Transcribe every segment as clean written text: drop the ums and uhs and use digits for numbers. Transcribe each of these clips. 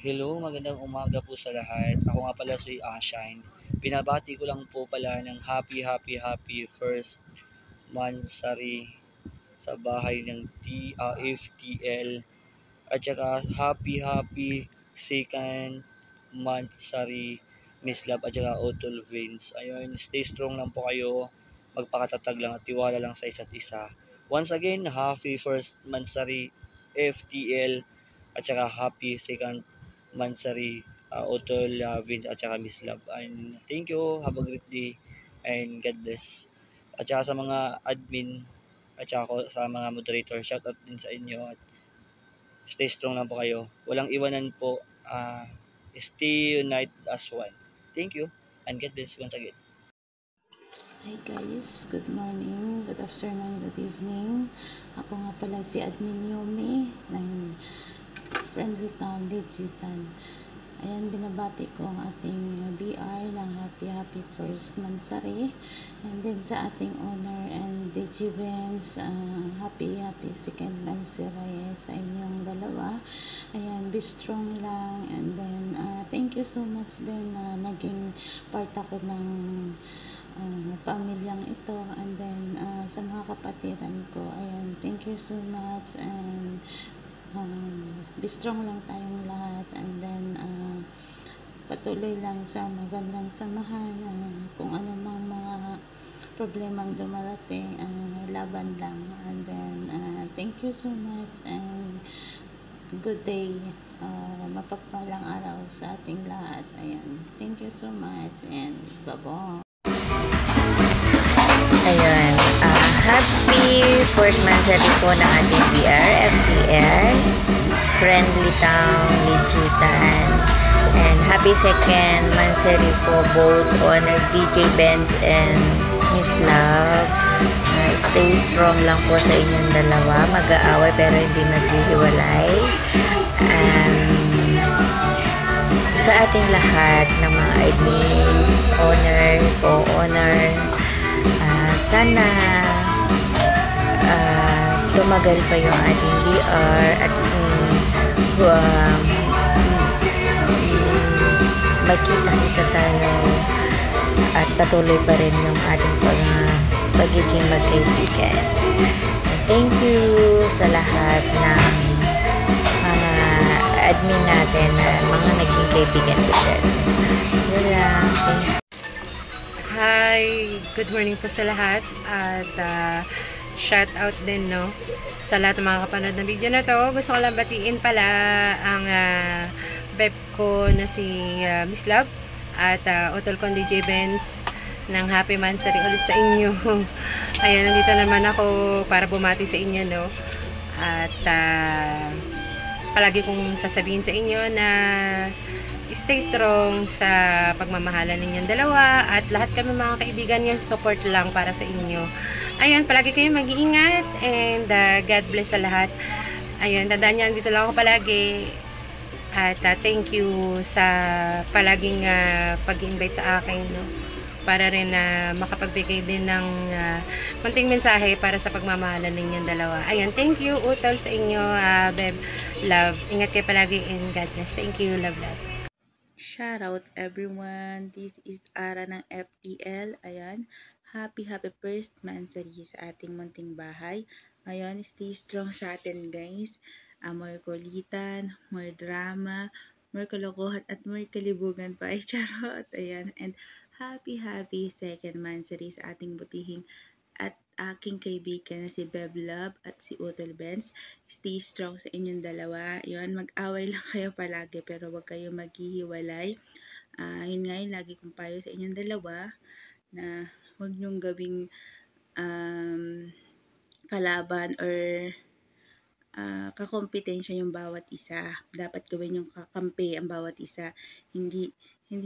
Hello, magandang umaga po sa lahat. Ako nga pala si Ashine. Pinabati ko lang po pala ng happy first monthsary sa bahay ng FTL at saka happy second monthsary Miss Love at saka Otol Vince. Ayun, stay strong lang po kayo. Magpakatatag lang at tiwala lang sa isa't isa. Once again, happy first monthsary FTL at saka happy second monthsary Otol Vince at saka Miss Love. And thank you, have a great day and God bless. At saka sa mga admin at saka sa mga moderator, shout out din sa inyo at stay strong lang po kayo. Walang iwanan po, stay united as one. Thank you and God bless once again. Hi guys, good morning, good afternoon, good evening. Ako nga pala si Admin Yumi ng Friendly Town Digital. Ayan, binabati ko ang ating BR ng happy first monthsary, and then sa ating owner and DigiBenz, happy second monthsary sa inyong dalawa. Ayan, be strong lang, and then thank you so much din na naging part ako ng pamilyang ito, and then sa mga kapatiran ko, ayan, thank you so much, and be strong lang tayong lahat, and then patuloy lang sa magandang samahan, kung ano mang mga problemang dumarating, laban lang, and then thank you so much and good day, mapagpalang araw sa ating lahat. Ayan, thank you so much and bye-bye. Ayun, happy first monthsary po ng ating BR, FTL, Friendly Town, Digital, and happy second monthsary po both Honor DigiBenz and Miss Love. Stay strong lang po sa inyong dalawa, mag-aaway pero hindi maghihiwalay. Sa ating lahat ng mga admin, owner, co-owner, sana tumagal pa yung ating BR at magkita-kita tayo at patuloy pa rin yung ating pagiging magkaibigan. And thank you sa lahat ng mga admin natin na mga naging kaibigan ko dyan. Yun lang. Hi! Good morning po sa lahat. At shout out din sa lahat ng mga kapanood ng video na to. Gusto ko lang batiin pala ang beb ko na si Miss Love at Utol Kong DJ Benz ng Happy Mansari ulit sa inyo. Ayan, nandito naman ako para bumati sa inyo, At palagi kong sasabihin sa inyo na stay strong sa pagmamahalan ninyong dalawa at lahat kami mga kaibigan nyo, support lang para sa inyo. Ayun, palagi kayo mag-iingat and God bless sa lahat. Ayun, tandaan nyo, dito lang ako palagi at thank you sa palaging pag-invite sa akin, para rin makapagbigay din ng munting mensahe para sa pagmamahalan ninyong dalawa. Ayun, thank you Utol sa inyo, Beb, love. Ingat kayo palagi and God bless. Thank you, love. Shout out everyone. This is Ara ng FTL. Ayan. Happy first mansari sa ating munting bahay. Ayan, stay strong sa atin guys. More kulitan, more drama, more kalokohan at more kalibugan pa. Ay, charot. Ayan. And happy second mansari sa ating butihing at aking kaibigan na si Beb Love at si Utol Benz. Stay strong sa inyong dalawa. Yun, mag-away lang kayo palagi pero wag kayo maghihiwalay. Yun nga yung lagi kong payo sa inyong dalawa na wag nyong gawing kalaban or kakompetensya yung bawat isa. Dapat gawin yung kakampi ang bawat isa. Hindi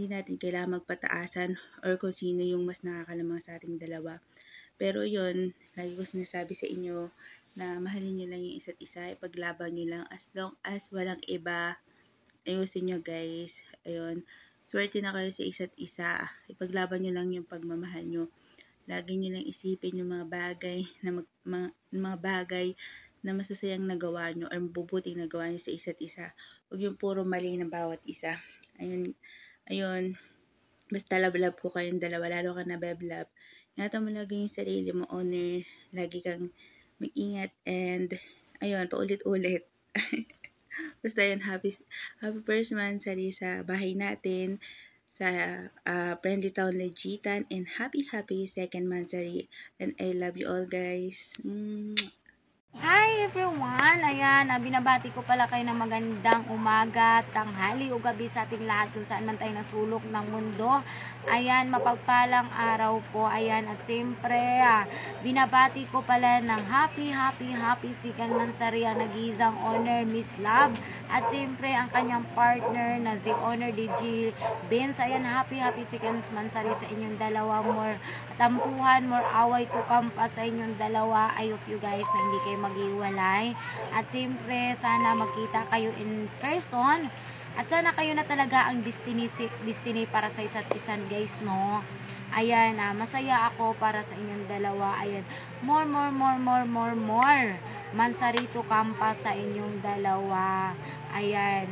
natin kailangan magpataasan or kung sino yung mas nakakalamang sa ating dalawa. Pero yun, lagi ko sinasabi sa inyo na mahalin nyo lang yung isa't isa, ipaglaban nyo lang as long as walang iba. Ayusin nyo guys. Ayun, swerte na kayo sa isa't isa. Ipaglaban nyo lang yung pagmamahal nyo. Lagi nyo lang isipin yung mga bagay na mga bagay na masasayang nagawa nyo or mabubuting nagawa nyo sa isa't isa. Huwag yung puro mali ng bawat isa. Ayun, basta love ko kayong dalawa, lalo ka na Beb Love. Ingatan mo lagi yung sarili mo, honor. Lagi kang mag-ingat and ayun, paulit-ulit. Basta yun, happy first mansari sa bahay natin, sa Friendly Town Legitan, and happy second mansari. And I love you all guys. Hi everyone! Ayan, binabati ko pala kayo ng magandang umaga, tanghali o gabi sa ating lahat kung saan man tayo nasulok ng mundo. Ayan, mapagpalang araw po. Ayan, at siyempre, binabati ko pala ng happy second mansari ang nag-iisang Honor Miss Love. At siyempre, ang kanyang partner na si Honor DJ Benz. Ayan, happy second mansari sa inyong dalawa. More tampuhan, more away to kampas sa inyong dalawa. I hope you guys na hindi kayo maghiwalay. At siyempre, sana magkita kayo in person. At sana kayo na talaga ang destiny para sa isa't isa guys, Ayan, masaya ako para sa inyong dalawa. Ayan, more mansari to kampas sa inyong dalawa. Ayan.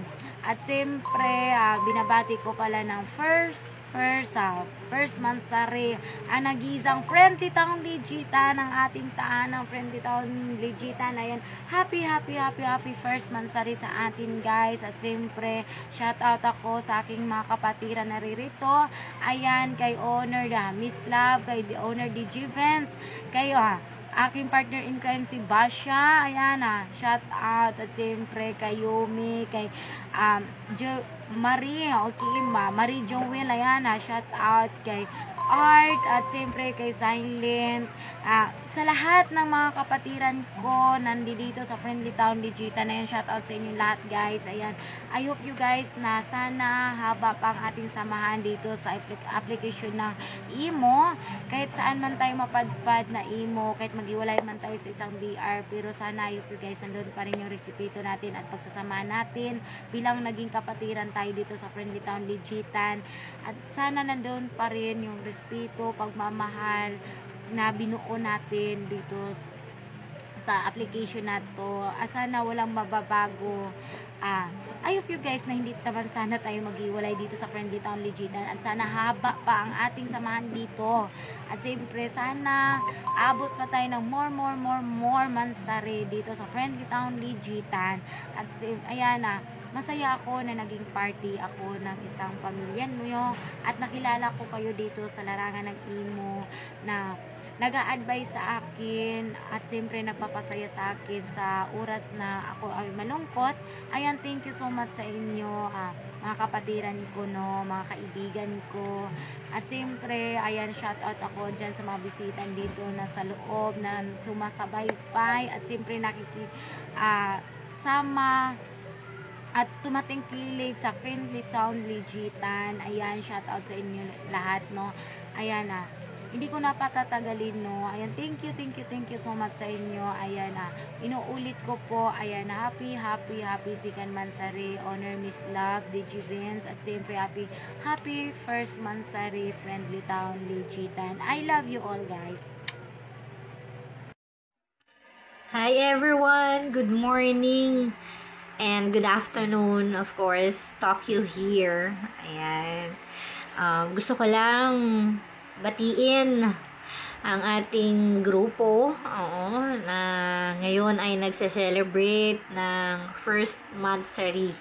At siyempre, binabati ko pala ng first mansari ang nag-iisang Friendly Town Legitan ng ating tahanang Friendly Town Legitan. Ayan, happy first mansari sa atin guys. At siyempre, shout out ako sa aking mga kapatiran na ririto. Ayan, kay Honor Miss Love, kay Honor DJ Benz, kayo aking partner in crime si Basha. Ayan, shout out. At siyempre kay Yumi, kay Marie Joel. Ayan, shout out kay Art. At siyempre kay Silent. Sa lahat ng mga kapatiran ko nandito sa Friendly Town Legitan. Ayan, shout out sa inyo lahat guys. Ayan, I hope you guys na sana haba pang ating samahan dito sa application ng Imo. Kahit saan man tayo mapadpad na Imo, kahit maghiwalay man tayo sa isang BR, pero sana I hope you guys nandun pa rin yung resipito natin at pagsasamahan natin bilang naging kapatiran tayo dito sa Friendly Town Legitan. At sana nandun pa rin yung respeto, pagmamahal na binuo natin dito sa application na to. Sana walang mababago. I hope you guys na hindi naman sana tayo maghiwalay dito sa Friendly Town Legitan, at sana haba pa ang ating samahan dito. At siyempre sana abot pa tayo ng more mansari dito sa Friendly Town Legitan. At ayan na, masaya ako na naging party ako ng isang pamilya nyo at nakilala ko kayo dito sa larangan ng Imo na nag-a-advise sa akin at siyempre nagpapasaya sa akin sa oras na ako ay malungkot. Ayan, thank you so much sa inyo, mga kapatiran ko, no, mga kaibigan ko. At siyempre, ayan, shout out ako dyan sa mga bisitan dito na sa loob na sumasabaypay at siyempre sama at tumatingkilig sa Friendly Town Legitan. Ayan, shout out sa inyo lahat, no. Ayan hindi ko na patatagalin, no. Ayan, thank you so much sa inyo. Ayan inuulit ko po, ayan, happy second Mansari, honor Miss Love, DG Vince, at siyempre happy first Mansari, Friendly Town Legitan. I love you all, guys. Hi everyone, good morning and good afternoon, of course, talk you here. Ayan, gusto ko lang batiin ang ating grupo, na ngayon ay nagse-celebrate ng first Mansari.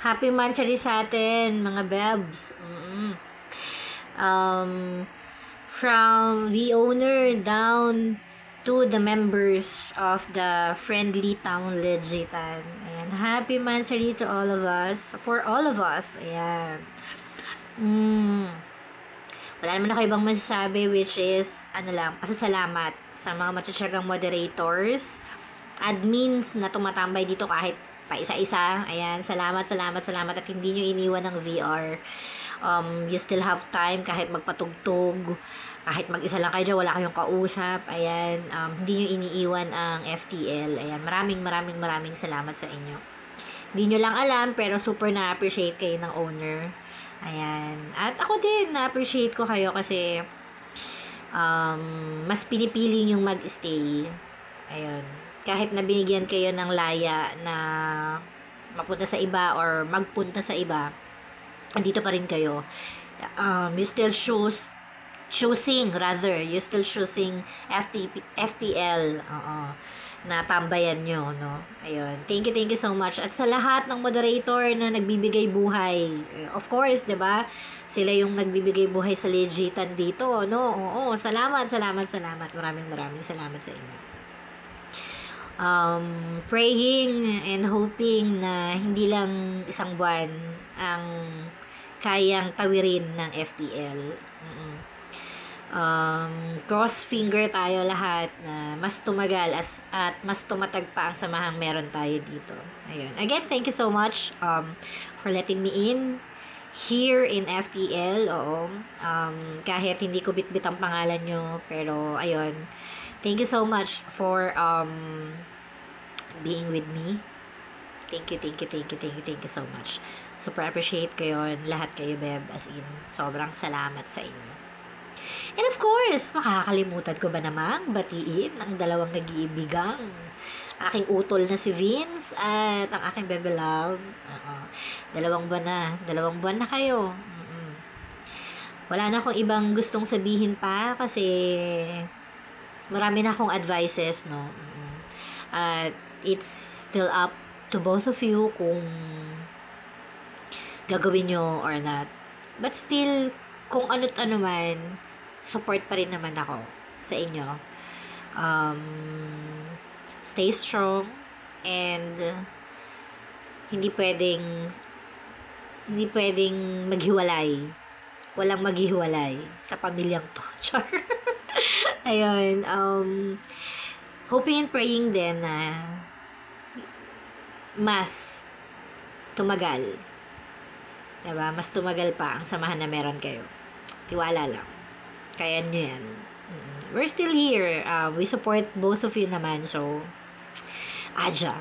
Happy Mansari sa atin, mga bebs. From the owner down to the members of the Friendly Town Legitan. Ayan, happy Mansari to all of us, for all of us. Ayan. Wala naman ako ibang masasabi, which is, pasasalamat sa mga matutsagang moderators, admins na tumatambay dito kahit pa isa-isa. Ayan, salamat at hindi nyo iniwan ng VR. You still have time kahit magpatugtog, kahit mag-isa lang kayo dyan, wala kayong kausap. Ayan, hindi nyo iniiwan ang FTL. Ayan, maraming salamat sa inyo. Hindi nyo lang alam, pero super na-appreciate kayo ng owner. Ayan. At ako din, na-appreciate ko kayo kasi mas pinipili yung mag-stay. Ayun. Kahit na binigyan kayo ng laya na mapunta sa iba or magpunta sa iba, andito pa rin kayo. You still choosing FTL. Na tambayan nyo, no? Ayun. Thank you so much. At sa lahat ng moderator na nagbibigay buhay. Of course, 'di ba? Sila yung nagbibigay buhay sa Legitan dito, no? Oo, salamat. Maraming salamat sa inyo. Praying and hoping na hindi lang isang buwan ang kayang tawirin ng FTL. Cross finger tayo lahat na mas tumagal at mas tumatag pa ang samahang meron tayo dito. Ayun. Again, thank you so much for letting me in here in FTL. Kahit hindi ko bitbit ang pangalan nyo, pero ayun. Thank you so much for being with me. Thank you so much. Super appreciate kayo, lahat kayo, beb, as in, sobrang salamat sa inyo. And of course, makakalimutan ko ba namang batiin ang dalawang nag-iibigang aking utol na si Vince at ang aking baby love. Dalawang buwan na kayo. Wala na akong ibang gustong sabihin pa kasi marami na akong advices, no? At it's still up to both of you kung gagawin nyo or not. But still, kung ano't ano man, support pa rin naman ako sa inyo. Stay strong and hindi pwedeng maghiwalay. Walang maghiwalay sa pamilyang to. Char. Ayun. Hoping and praying din na mas tumagal. Diba? Mas tumagal pa ang samahan na meron kayo. Tiwala lang. Kaya nyo yan. We're still here. We support both of you naman. So, Aja.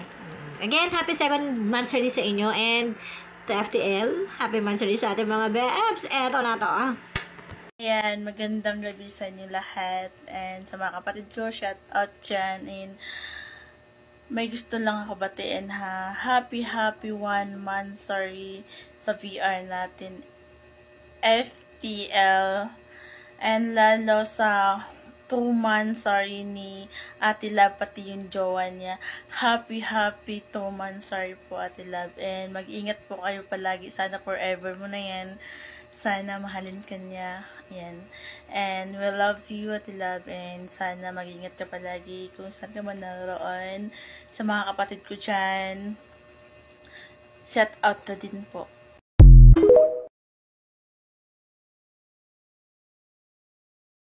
Again, happy second Mansari sa inyo. And to FTL, happy Mansari sa ating mga bebs. Eto na to. Ayan, magandang gabi sa inyo lahat. And sa mga kapatid ko, shout out dyan. And may gusto lang ako batiin ha. Happy 1 month, sorry, sa VR natin. FTL. And lalo sa 2 months, sorry, ni Ate Love, pati yung jowa niya. Happy 2 months, sorry po Ate Love. And mag-ingat po kayo palagi. Sana forever mo na yan. Sana mahalin ka niya. Yan. And we love you, Ate Love. And sana mag-ingat ka palagi kung saan ka man naroon. Sa mga kapatid ko dyan, shout out na din po.